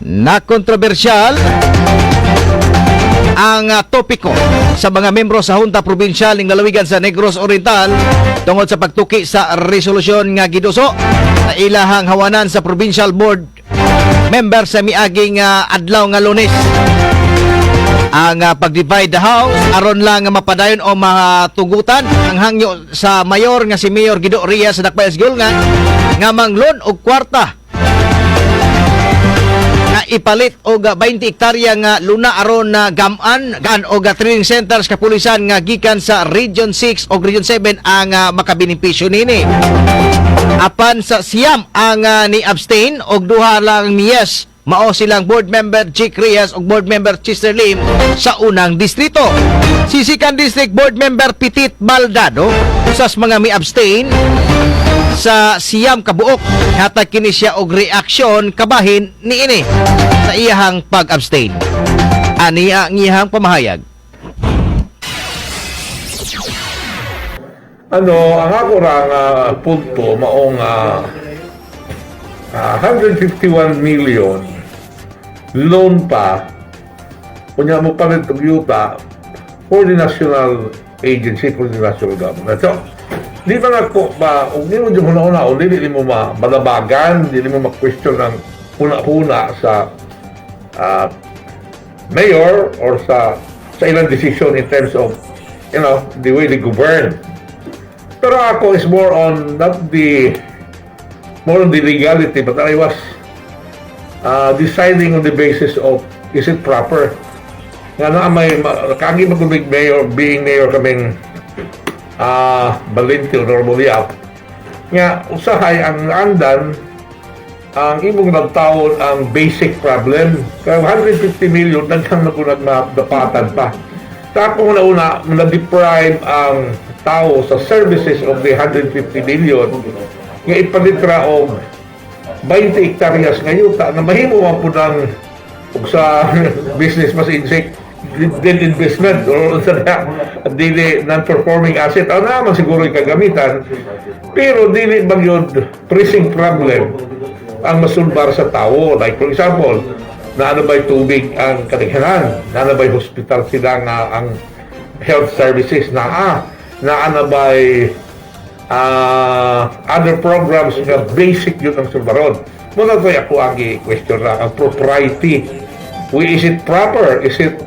na kontrobersyal ang topiko sa mga membro sa Junta Provincial ng lalawigan sa Negros Oriental tungod sa pagtuki sa resolusyon nga giduso sa ilahang hawanan sa Provincial Board member sa miaging adlaw nga Lunes. Ang pag-divide the house aron lang nga mapadayon o matugutan ang hangyo sa mayor nga si Mayor Guido Reyes sa Dakbayan Sigulngan nga manglon og kwarta nga ipalit og 20 hektarya nga luna aron na gaman gan og training centers kapulisan nga gikan sa Region 6 o Region 7 ang makabenepisyo nini. Apan sa siyam ang ni abstain og duha lang yes. Mao silang board member Jake Reyes ug board member Chester Lim sa unang distrito. Si Second District board member Petit Baldado usas mga mi abstain sa siyam kabuok hatag kini siya og reaksyon kabahin niini sa iyahang pag-abstain. Ani ang iyahang pamahayag. Ang ako rang punto maong 151 million loan pa kunya mo pa rin yuta for the national agency, for the national government. So, di ba nga po ba, kung di mo dyan una-una, o di mo madabagan, di mo ma-question ng una-una sa mayor or sa ilang decision in terms of, you know, the way they govern. Pero ako is more on the legality, but I was deciding on the basis of is it proper. Nga na may kagi magubig mayor, being mayor kaming Balintio normally up. Nga usahay ang andan ang imong nagtaon ang basic problem. Kaya 150 million naghang nakunag mapapatan pa. Sa akong nauna, na-deprive ang tao sa services of the 150 million nga ipalitra og 20 hektaryas nga yuta na mahimo man po ng sa business mas insect dead investment or sa dili non-performing asset naman siguro yung kagamitan pero dili bang yun pressing problem ang masulbar sa tao. Like for example, naano ba'y tubig ang kalighanan, naano ba'y hospital sila nga ang health services naano ba'y other programs nga basic yun ang sulbaron. Muna ko ako ang i-question na ang propriety. Is it proper? Is it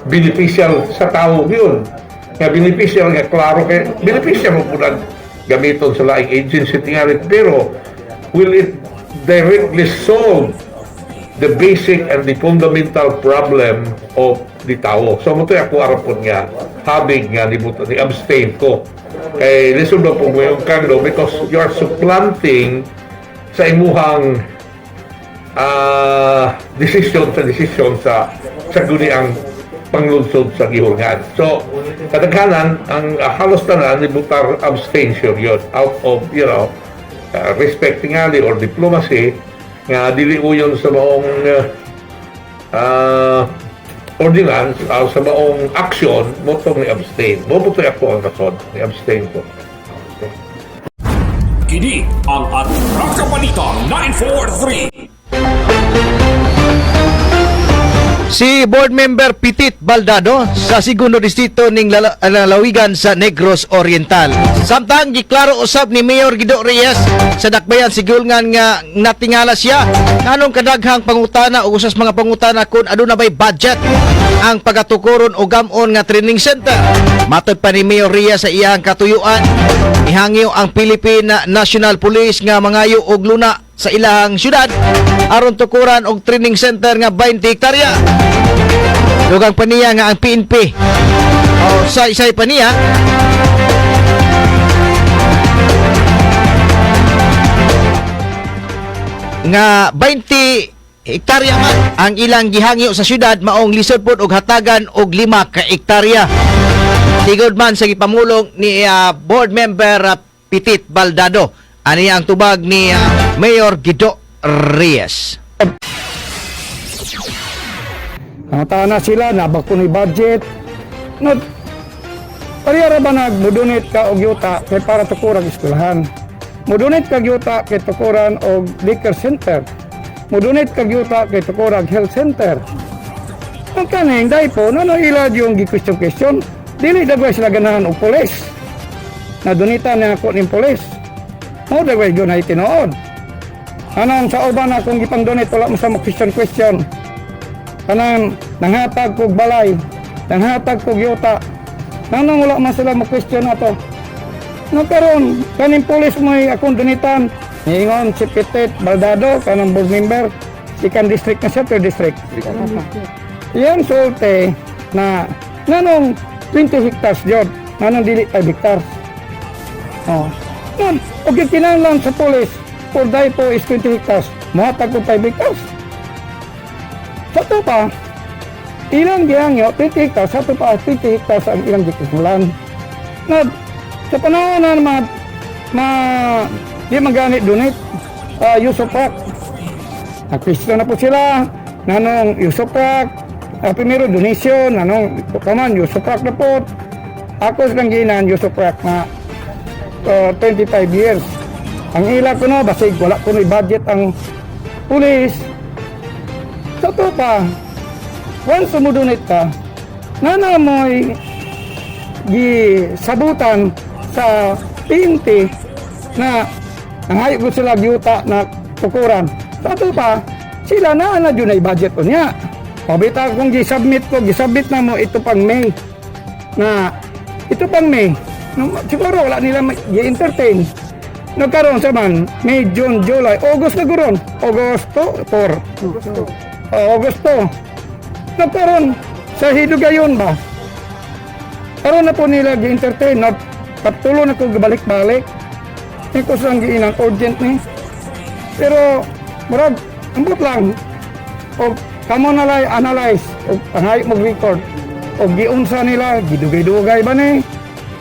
beneficial sa tao yun? Nga beneficial nga klaro kay beneficial mo po na gamiton sa laing agency tingalit pero will it directly solve the basic and the fundamental problem of the tao? So mo ako arapon nga habig nga ni abstain ko kay lisod na po mo yung kando because you are supplanting sa imuhang decision sa guni ang panglunsod sa gihungan. So kadaghanan ang halos tanan ni butar abstention yun out of respect tingali or diplomacy nga dili uyon sa maong ordinance sa maong aksyon mo itong ni-abstain. Mabutoy ako ang rason. Ni-abstain ko. Kini ang Atraka Balita 943. Si board member Petit Baldado sa segundo distrito ning lalawigan sa Negros Oriental. Samtang giklaro usab ni Mayor Guido Reyes sa Dakbayan Sigulngan nga natingala siya nganong kadaghang pangutana o usas mga pangutana kung aduna bay budget ang pagatukuron o gamon nga training center. Matod pa ni Mayor Reyes sa iyang katuyuan, ihangyo ang Philippine National Police nga mangayo og luna sa ilahang syudad aron tukuran og training center nga 20 hektarya. Dugang pa niya nga ang PNP sa isay pa niya nga 20 hektarya man ang ilang gihangyo sa syudad maong lisod pod og hatagan og 5 ka hektarya. Tigod man sa gipamulong ni board member Petit Baldado. Ani ang tubag ni Mayor Guido Reyes. Tana sila, nabako ni budget. No, pariyara ba nagmudunit ka og yuta kay para tukuran eskwelahan. Mudunit ka yuta kay tukuran og liquor center. mudunit kag yuta kay Tukurag Health Center. Ang kaning dahil po, ilad yung gi-question, dili dagway sila ganahan og pulis. Nadunita niya ako ng pulis. Mo dagway yun ay tinood. Anong sa uban akong gipang-donate, wala mo sa question. Kanang nanghatag kog balay, nanghatag kog yuta. Anong wala man sila mag-question na to. Nagkaroon, kaning pulis mo akong dunitan, niingon si Pitit Baldado, kanang board member, second district na siya, third district. Yan sulte na nanong 20 hectares yun, nanong dili 5 hectares. Oh. Yan, og kinahanglan sa pulis, for die po is 20 hectares, mahatag ko 5 hectares. Sa to pa, ilang gihangyo, 20 hectares, sa to pa 20 hectares ang ilang gikumulan. Na, sa panahon na di maganit dunit, Yusopak. Nagpisto na po sila, nanong Yusopak, primero donation, nanong kaman Yusopak na po. Ako silang ginan Yusopak na 25 years. Ang ila ko no, basig wala ko no budget ang pulis. Sa to pa, once sumudunit ka, nana mo'y gisabutan sa PNP na nangayo ko sila yuta na tukuran. Sa to pa, sila na dyan ay budget ko niya. Pabita kong gisubmit na mo ito pang May. Siguro wala nila i-entertain. Nagkaroon sa man, May, June, July, August na guron. Agosto. Nagkaroon sa hidugayon ba? Karoon na po nila i-entertain. Patulo na ko balik-balik. Hindi ko silang giinang urgent ni. Pero, marag, ambot lang. O, kamo nalay, analyze. O, pangayok mag-record. O, giunsa nila, gidugay-dugay ba ni?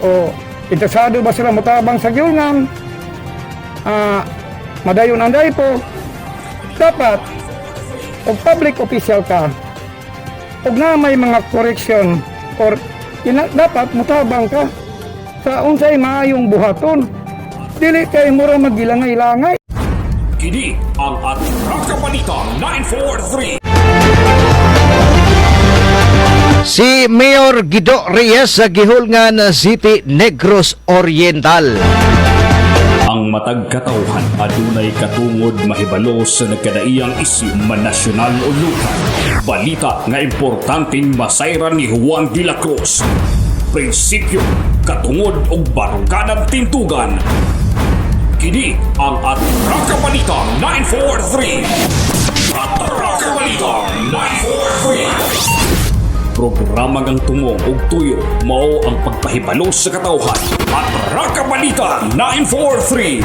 O, interesado ba sila mutabang sa gilngan? Madayon anday po. Dapat, o public official ka, o na may mga correction, or dapat mutabang ka sa unsay maayong buhaton. Dili kay mura magilangay-langay. Kini ang Atraka Balita 943. Si Mayor Guido Reyes sa gihulngan City Negros Oriental. Ang matag katawhan adunay katungod mahibalo sa nagkadaiyang isyu man nasyonal o lokal. Balita nga importanteng masayran ni Juan de la Cruz. Prinsipyo, katungod og baruganan tintugan. Kini ang Atraka Balita 943. Atraka Balita 943. Programa ngang tumong og tuyo mao ang pagpahibalo sa katawhan. Atraka Balita 943.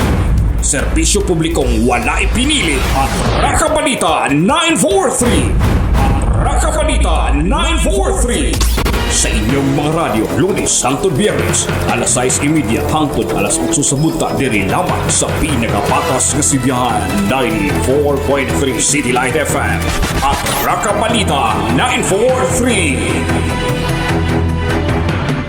Serbisyo publikong wala ipinili. Atraka Balita 943. Atraka Balita 943. Sa inyong mga radyo, Lunes hangtod Biyernes, alas 6:30 hangtod alas 8 sa bunta diri lamang sa pinakapatas nga sibiyahan 94.3 City Light FM. Atraka Balita 943.